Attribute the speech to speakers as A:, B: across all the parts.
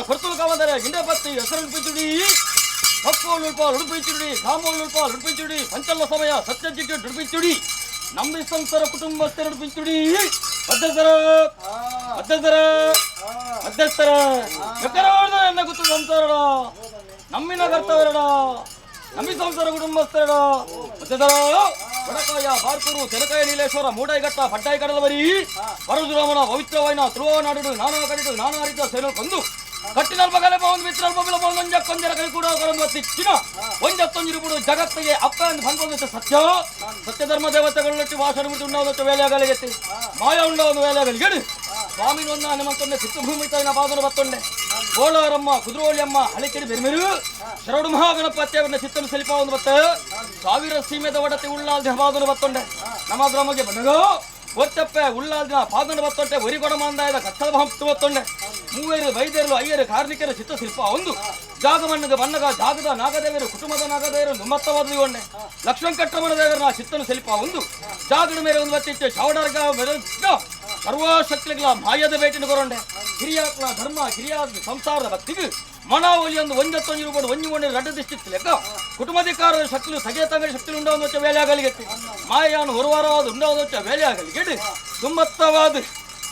A: ಕೊರ್ತುಲು ಕಾವಂದರೆ ಗಿಂಡೆ ಪತ್ತಿ ಹೆಸರು ಪಿಚುಡಿ ಕಪ್ಪೋಳು ಉಡುಪಿಚುಡಿ ಕಾಮೋಳು ಉಡುಪಿಚುಡಿ ಪಂಚಲ್ಲ ಸಮಯ ಸತ್ಯಜಿಟ್ಟು ಡುಡುಪಿಚುಡಿ ನಂಬಿ ಸಂಸಾರ ಕುಟುಂಬಸ್ಥರ ಉಡುಪಿಚುಡಿ ಮಧ್ಯಸ್ಥರ ಮಧ್ಯಸ್ಥರ ಮಧ್ಯಸ್ಥರ ಎನ್ನ ಗೊತ್ತು ಸಂಸಾರಡ ನಮ್ಮಿನ ಕರ್ತವ್ಯರಡ ನಂಬಿ ಸಂಸಾರ ಕುಟುಂಬಸ್ಥರಡ ಮಧ್ಯಸ್ಥರ ಬಡಕಾಯ ಬಾರ್ಕೂರು ತೆಲಕಾಯ ನೀಲೇಶ್ವರ ಮೂಡೈಘಟ್ಟ ಪಡ್ಡಾಯಿ ಕಡಲವರಿ ಪರಶುರಾಮನ ಪವಿತ್ರವಾಯಿನ ತುಳುವನಾಡು ನಾನಾ ಕಡಿದು ನಾನಾ ರೀತಿಯ ಸೇನೆ ಕೊಂದು ಕಟ್ಟಿನ ಬಗಲೆ ಒಂದು ಮಿತ್ರ ಒಂಜ ಕೊಂಜರ ಕೈ ಕೂಡ ತಿಚ್ಚಿನ ಒಂಜತ್ತೊಂಜಿರುಬುಡು ಜಗತ್ತಿಗೆ ಅಪ್ಪ ಎಂದು ಬಂದ ಸತ್ಯ ಸತ್ಯ ಧರ್ಮ ದೇವತೆಗಳೊಟ್ಟು ಭಾಷಣ ಬಿಟ್ಟು ಉಂಡಾದ ವೇಲೆಯಾಗಲಿಗೆತ್ತಿ ಮಾಯ ಉಂಡಾದ ವೇಲೆಯಾಗಲಿಗೆ ಸ್ವಾಮಿ ಒಂದ ಹನುಮಂತೊಂಡೆ ಚಿತ್ರಭೂಮಿ ತಾಯಿನ ಬಾದನ ಬತ್ತೊಂಡೆ ಗೋಳಾರಮ್ಮ ಕುದುರೋಳಿಯಮ್ಮ ಹಳಿಕೆರಿ ಬೆರ್ಮೆರು ಶರಡು ಮಹಾಗಣಪತಿಯವನ್ನ ಚಿತ್ತನು ಸಲಿಪ ಒಂದು ಬತ್ತ ಸಾವಿರ ಸೀಮೆದ ಒಡತಿ ಉಳ್ಳಾಲ್ದ ಬಾದನ ಬತ್ತೊಂಡೆ ನಮ್ಮ ಗ್ರಾಮಗೆ ಬಂದಗೋ ಒತ್ತಪ್ಪೆ ಉಳ್ಳಾಲ್ದಿನ ಪಾದನ ಬತ್ತೊಂಡೆ ಒರಿಗೊಡ ಮಾಂದಾಯದ ಕಟ್ಟದ ಹಂಪು ಬತ್ತೊಂಡೆ ಮೂವೇರು ವೈದ್ಯರು ಅಯ್ಯರು ಕಾರ್ಮಿಕರ ಚಿತ್ರಶಿಲ್ಪ ಒಂದು ಜಾಗಮಣ್ಣದ ಬಣ್ಣಗ ಜಾಗದ ನಾಗದೇವರು ಕುಟುಂಬದ ನಾಗದೇವರು ನುಮ್ಮತ್ತವಾದ ಒಂಡೆ ಲಕ್ಷ್ಮಣ ಕಟ್ಟಮಣ ದೇವರ ಚಿತ್ತನು ಶಿಲ್ಪ ಒಂದು ಜಾಗದ ಮೇಲೆ ಒಂದು ಬತ್ತಿತ್ತು ಶಾವಡರ್ಗ ಸರ್ವಶಕ್ತಿಗಳ ಮಾಯದ ಭೇಟಿನ ಕೊರೊಂಡೆ ಹಿರಿಯಾತ್ಮ ಧರ್ಮ ಹಿರಿಯ ಸಂಸಾರದ ಭಕ್ತಿಗೆ ಮನಾವಲಿ ಒಂದು ಒಂಜತ್ತೊಂದು ರೂಪಾಯಿ ಒಂಜಿ ರಡ್ಡ ದಿಷ್ಟಿತ್ತು ಲೆಕ್ಕ ಕುಟುಂಬಾಧಿಕಾರದ ಶಕ್ತಿಗಳು ತಗೆ ತಂಗಡಿ ಶಕ್ತಿಗಳು ಉಂಡಾದ ವೇಲೆ ಆಗಲಿಗೆತ್ತೆ ಮಾಯಾನು ಹೊರವಾರವಾದ ಉಂಡಾದ ವೇಲೆ ಆಗಲಿಗೆ ದುಮ್ಮತ್ತವಾದ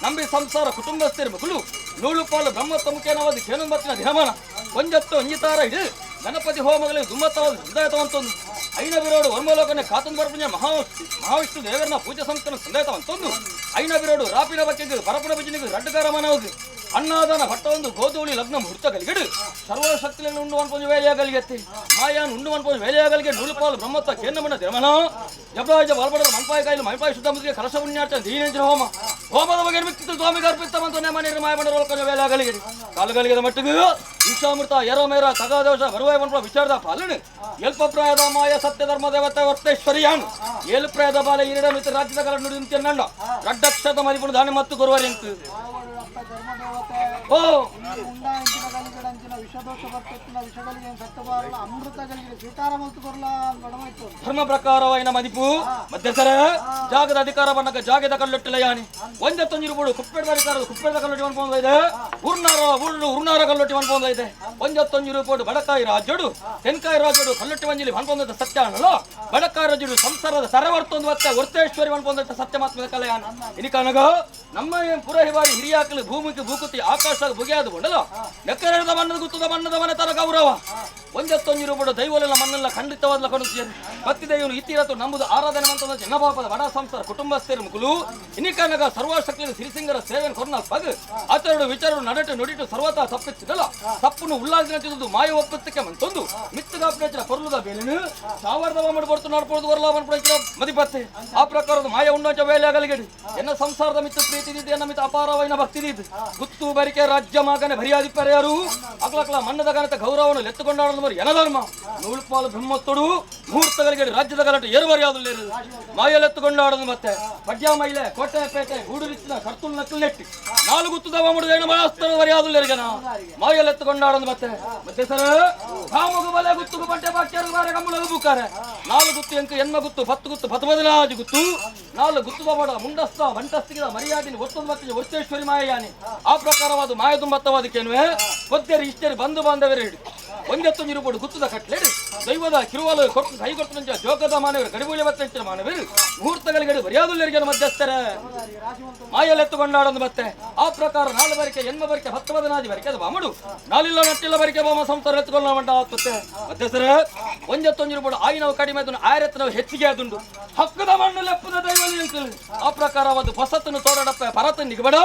A: ನಂಬಿ ಸಂಸಾರ ಕುಟುಂಬಸ್ಥರ ಮಗಳು ನೂಲು ಪಾಲು ಬ್ರಹ್ಮತ್ವ ಮುಖೇನವಾದ ಕೇನುಂಬತ್ತಿನ ದಿನಮಾನ ಒಂಜತ್ತು ಒಂಜಿತಾರ ಇಡು ಗಣಪತಿ ಹೋಮಗಳಿಗೆ ದುಮ್ಮತ್ತವಾದ ಸಂದಾಯತವಂತೊಂದು ಐನ ಬಿರೋಡು ವರ್ಮಲೋಕನೆ ಕಾತನ್ ಬರ್ಪುಂಜ ಮಹಾವಿಷ್ಣು ದೇವರನ್ನ ಪೂಜೆ ಸಂಸ್ಥಾನ ಸಂದಾಯತವಂತೊಂದು ಐನ ಬಿರೋಡು ರಾಪಿನ ಬಕ್ಕೆಗೆ ಪರಪನ ಭಜನೆಗೆ ರಡ್ಡಗಾರ ಮನವದು ಅನ್ನಾದಾನ ಭಟ್ಟವೊಂದು ಗೋಧೂಳಿ ಲಗ್ನ ಮುಹೂರ್ತ ಕಲಿಗೆಡು ಸರ್ವಶಕ್ತಿಯನ್ನು ಉಂಡು ಅನ್ಪೊಂದು ವೇಲೆಯಾಗಲಿಗೆತ್ತಿ ಮಾಯಾನ್ ಉಂಡು ಅನ್ಪೊಂದು ವೇಲೆಯಾಗಲಿಗೆ ನೂಲುಪಾಲು ಬ್ರಹ್ಮತ್ವ ಕೇನ್ನಮಣ್ಣ ದಿನಮನ ಜಬರಾಜ ಬಾಲ್ಬಡರ ಮನ್ಪಾಯ ಕಾಯಿಲು ಮೈಪಾಯ ಶುದ್ಧ ಮುದ್ರಿಗೆ ಕಲಶ ಪುಣ್ಯಾರ್ಥ ದೀನೇಂದ್ರ ಹೋಮ ಹೋಮದ ಬಗ್ಗೆ ಮಿಕ್ಕಿತ್ತು ಸ್ವಾಮಿಗೆ ಅರ್ಪಿತವಂತ ನೇಮನೆ ಮಾಯಮಂಡರ ಕೊಂಚ ವೇಲೆಯಾಗಲಿಗೆ ಕಾಲುಗಳಿಗೆ ಮಟ್ಟಿಗೆ ಈಶಾಮೃತ ಯರೋ ಮೇರ ತಗಾದೋಷ ಬರುವಾಯ ಮನ್ಪ ವಿಚಾರದ ಪಾಲನೆ ಎಲ್ಪ ಪ್ರಾಯದ ಮಾಯ ಸತ್ಯ ಧರ್ಮ ದೇವತೆ ವರ್ತೇಶ್ವರಿಯಾನು ಏಳು ಪ್ರಾಯದ ಬಾಲ ಹಿರಿಯ ಮಿತ್ರ ರಾಜ್ಯದ ಕಲ ನುಡಿ ನಿಂತಿಯನ್ನಂಡ ರಡ್ಡಕ್ಷದ ಮರಿಪುಣ ದಾನಿ ಮತ್ತು ಗುರುವಾರಿ ಅಂತ ಓ ಧರ್ಮ ಪ್ರಕಾರವಾಯಿನ ಮದಿಪು ಮಧ್ಯಸ್ಥರ ಜಾಗದ ಅಧಿಕಾರ ಬನ್ನಕ ಜಾಗದ ಕಲ್ಲೊಟ್ಟಿಲ್ಲ ಯಾನಿ ಒಂಜತ್ತೊಂಜಿರುಬುಡು ಕುಪ್ಪೆಡ ಅಧಿಕಾರದ ಕುಪ್ಪೆಡ ಕಲ್ಲೊಟ್ಟಿ ಅನ್ಕೊಂಡ ಇದೆ ಉರ್ನಾರ ಕಲ್ಲೊಟ್ಟಿ ಅನ್ಕೊಂಡ ಇದೆ ಒಂಜತ್ತೊಂಜಿರುಬುಡು ಬಡಕಾಯಿ ರಾಜ್ಯಡು ತೆನ್ಕಾಯಿ ರಾಜ್ಯಡು ಕಲ್ಲೊಟ್ಟಿ ಮಂಜಿಲಿ ಅನ್ಕೊಂಡ ಸತ್ಯ ಅನ್ನಲ್ಲ ಬಡಕಾಯಿ ರಾಜ್ಯಡು ಸಂಸಾರದ ಸರವರ್ತೊಂದು ಮತ್ತೆ ವರ್ತೇಶ್ವರಿ ಅನ್ಕೊಂಡ ಸತ್ಯಮಾತ್ಮಕ ಕಲೆಯಾನ ಇನಿಕನಗ ನಮ್ಮ ಪುರಹಿವಾರಿ ಹಿರಿಯಾಕಲು ಭೂಮಿಗೆ ಭೂಕುತಿ ಆಕಾಶದಾಗ ಬುಗಿಯಾದ ಬಂಡಲ ನೆಕ್ಕರದ ಬಣ್ಣದ ಗುತ್ತದ ಬಣ್ಣದ ಮನೆ ತರ ಗೌರವ ಒಂಜತ್ತೊಂಜಿರುಬುಡು ದೈವಲೆಲ್ಲ ಮನ್ನೆಲ್ಲ ಖಂಡಿತವಾದ ಕಣುತ್ತಾರೆ ಭಕ್ತಿ ದೈವನು ಇತ್ತಿರತ್ತು ನಂಬುದು ಆರಾಧನೆ ಮಂತ್ರದ ಜನಪಾಪದ ಬಡ ಸಂಸಾರ ಕುಟುಂಬಸ್ಥರ ಮುಗುಲು ಇನಿಕನಗ ಸರ್ವಶಕ್ತಿ ಸಿರಿಸಿಂಗರ ಸೇವೆಯನ್ನು ಕೊರ್ನ ಪಗ್ ಆತರಡು ವಿಚಾರಗಳು ನಡಟು ನುಡಿಟು ಸರ್ವತಾ ತಪ್ಪಿಸಿದಲ್ಲ ತಪ್ಪನ್ನು ಉಲ್ಲಾಸಿನ ಮಾಯ ಒಪ್ಪತ್ತಕ್ಕೆ ಮಂತೊಂದು ಮಿತ್ತಗಾಪಿನ ಪೊರ್ಲುದ ಬೇಲಿನ ಸಾವರ್ಧವ ಮಾಡ್ಕೊಡ್ತು ನಡ್ಕೊಳ್ಳೋದು ವರ್ಲಾವನ್ ಪಡಿಸಿದ ಮದಿಪತ್ತೆ ಆ ಪ್ರಕಾರದ ಮಾಯ ಉಂಡಂಚ ವೇಲೆ ಆಗಲಿಗಡಿ ಎನ್ನ ಸಂಸಾರದ ಮಿತ್ತ ಪ್ರೀತಿ ಎನ್ನ ಮಿತ್ತ ಅಪಾರವೈನ ಭಕ್ತಿ ಗುತ್ತು ಬರಿಕೆ ರಾಜ್ಯ ಮಗನೆ ಭರಿಯಾದಿಪ್ಪರ ಯಾರು ಅಕ್ಲಕ್ಲ ಮಣ್ಣದ ಗಣತ ಗೌರವವನ್ನು ಎತ್ತುಕೊಂಡಾಡಲು ಮರಿ ಎನಧರ್ಮ ನೂಲ್ಪಾಲು ಬ್ರಹ್ಮತ್ತೊಡು ಮುಹೂರ್ತಗಳಿಗೆ ರಾಜ್ಯದ ಗಲಾಟೆ ಏರುವರಿಯಾದಲ್ಲಿ ಮಾಯಲೆತ್ತುಕೊಂಡಾಡೋದು ಮತ್ತೆ ಪಡ್ಯ ಮೈಲೆ ಕೋಟೆಪೇಟೆ ಗೂಡುರಿಚ್ಚಿನ ಕರ್ತುಲ್ ನಕ್ಕಲ್ ನೆಟ್ಟಿ ನಾಲ್ಕು ಗುತ್ತುದವ ಮಾಡುದು ಮರಿಯಾದಲ್ಲಿರಿಗನ ಮಾಯಲೆತ್ತುಕೊಂಡಾಡೋದು ಮತ್ತೆ ಮತ್ತೆ ಸರ ಕಾಮುಗು ಬಲೆ ಗುತ್ತುಗು ಬಟ್ಟೆ ಬಾಕ್ಯರು ಬಾರೆ ಕಂಬಳಗು ಬುಕ್ಕಾರೆ ನಾಲ್ಕು ಗುತ್ತು ಎಂಕ ಎನ್ನ ಗುತ್ತು 10 ಗುತ್ತು 19 ಗುತ್ತು ನಾಲ್ಕು ಗುತ್ತುದ ಮಾಡ ಮುಂಡಸ್ತ ಬಂಟಸ್ತಿಗಿದ ಮರ್ಯಾದಿನ ಒತ್ತೊಂದು ಮಟ್ಟಿಗೆ ವರ್ತೇಶ್ವರಿ ಮಾಯಾನಿ ಆ ಪ್ರಕಾರವಾದ ಮಾಯ ತುಂಬತ್ತವಾದಕ್ಕೇನುವೆ ಕೊದ್ದೆರಿ ಇಷ್ಟೇರಿ ಬಂಧು ಬಾಂಧವರೇ ಹಿಡಿ ಒಂಜತ್ತೊಂಜಿರುಬುಡು ಗುತ್ತದ ಕಟ್ಲೇಡಿ ದೈವದ ಕಿರುವಾಲು ಕೊಟ್ಟು ಕೈಗೊಟ್ಟು ನಂಚ ಜೋಗದ ಮಾನವರು ಗಡಿಬೂಳಿ ಬತ್ತಿನ ಮಾನವರು ಮುಹೂರ್ತಗಳಿಗೆ ಬರಿಯಾದುಲ್ಲರಿಗೆ ಮಧ್ಯಸ್ಥರ ಮಾಯಲೆತ್ತುಕೊಂಡಾಡೋದು ಮತ್ತೆ ಆ ಪ್ರಕಾರ ನಾಳೆ ಬರಿಕೆ ಎನ್ಮ ಬರಿಕೆ 10 ನಾಜಿ ಬರಿಕೆ ಅದು ಬಾಮಡು ನಾಲಿಲ್ಲ ನಟ್ಟಿಲ್ಲ ಬರಿಕೆ ಬಾಮ ಸಂಸಾರ ಎತ್ತುಕೊಳ್ಳ ಮಂಟ ಆಗುತ್ತೆ ಮಧ್ಯಸ್ಥರ ಒಂಜತ್ತೊಂಜಿರುಬುಡು ಆಯಿನವು ಕಡಿಮೆ ಅದನ್ನು ಆಯರತ್ನವು ಹೆಚ್ಚಿಗೆ ಅದುಂಡು ಹಕ್ಕದ ಮಣ್ಣು ಲೆಪ್ಪದ ದೈವಲಿ ಆ ಪ್ರಕಾರವಾದ ಹೊಸತನ್ನು ತೋಡಡಪ್ಪ ಪರತ ನಿಗಬಡ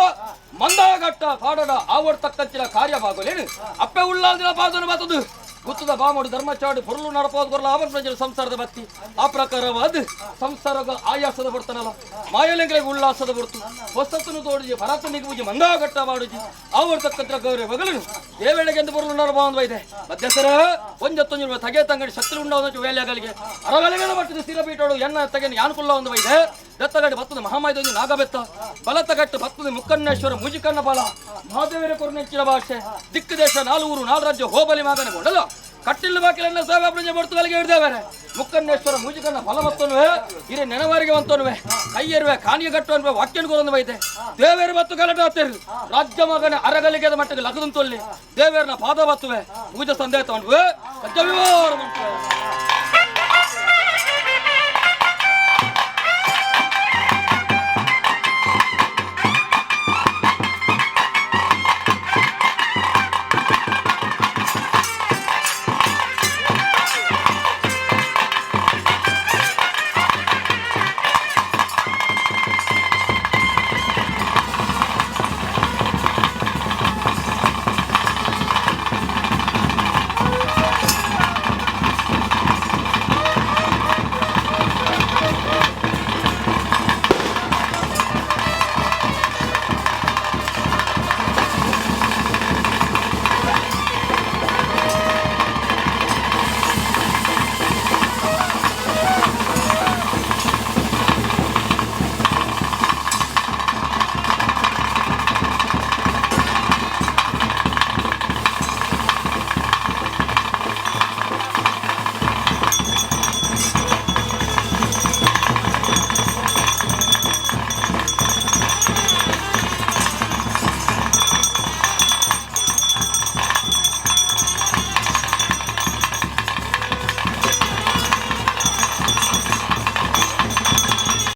A: ಮಂದಗಟ್ಟ ಪಾಡಡ ಆವಡ್ತಕ್ಕಂಚಿನ ಕಾರ್ಯ ಬಾಗೋಲೇನು ಅಪ್ಪೆ ಉಳ್ಳಾದಿನ ಬಾದನು ಬಾತದು ಗುತ್ತದ ಬಾಮಡು ಧರ್ಮಚಾಡು ಪೊರ್ಲು ನಡಪೋದು ಬರಲ್ಲ ಆವನ್ ಪ್ರಜರ ಸಂಸಾರದ ಬತ್ತಿ ಆ ಪ್ರಕಾರವಾದ ಸಂಸಾರದ ಆಯಾಸದ ಬರ್ತಾನಲ್ಲ ಮಾಯಲೆಂಗಳಿಗೆ ಉಲ್ಲಾಸದ ಬರ್ತು ಹೊಸತನ್ನು ತೋಡಿಜಿ ಪರತ ನಿಗಬುಜಿ ಮಂದಗಟ್ಟ ಮಾಡುಜಿ ಆವಡ್ತಕ್ಕಂಚಿನ ಗೌರವ ಬಗಲನು ದೇವೇಳೆಗೆ ಎಂದು ಪೊರ್ಲು ನಡಬಾಂದ್ವ ಇದೆ ಮಧ್ಯಸ್ಥರ ಒಂಜತ್ತೊಂಜಿರುವ ತಗೆ ತಂಗಡಿ ಶಕ್ತಿ ಉಂಡಾದ ವೇಲೆಗಳಿಗೆ ಅರಗಲಿಗೆ ಮಟ್ಟದ ಸ್ಥಿರಪೀಠೋಡು ಎನ್ನ ತಗೆನ ಯಾನುಕುಲ್ಲ ಒಂದು ಇದೆ ದತ್ತಗಡಿ ಭತ್ತದ ಮಹಾಮಾಯದೊಂದು ನಾಗಬೆತ್ತ ಬಲತಗಟ್ಟು ಭತ್ತದ ಮುಕ್ಕನ್ನೇಶ್ವರ ಮುಜಿಕನ್ನ ಬಲ ಮಹಾದೇವರ ಕೊರನೆಚ್ಚಿನ ಭಾಷೆ ದಿಕ್ಕು ದೇಶ 4 ಊರು 4 ರಾಜ್ಯ ಹೋಬಲಿ ಮಗನ ಗೊಂಡಲ ಕಟ್ಟಿಲ್ಲ ಬಾಕಿಲನ್ನ ಸೇವಾ ಪ್ರಜೆ ಬರ್ತುಗಳಿಗೆ ಹಿಡಿದೇವೆ ಮುಕ್ಕನ್ನೇಶ್ವರ ಮೂಜಿಕನ್ನ ಫಲವತ್ತನುವೆ ಹಿರಿಯ ನೆನವಾರಿಗೆ ಅಂತನುವೆ ಕೈಯರುವೆ ಕಾಣಿಗೆ ಕಟ್ಟುವ ವಾಕ್ಯನ್ ಗುರಂದು ಬೈತೆ ದೇವೇರು ಮತ್ತು ಗಲಾಟೆ ಹತ್ತಿರು ರಾಜ್ಯ ಮಗನ ಅರಗಲಿಗೆ ಮಟ್ಟಿಗೆ ಲಗದಂತೊಲ್ಲಿ ದೇವೇರನ ಪಾದ ಬತ್ತುವೆ ಪೂಜೆ ಸಂದೇಹ ತಗೊಂಡ್ವೆ ಸತ್ಯವಿವಾರ ಮಾಡ್ತೇವೆ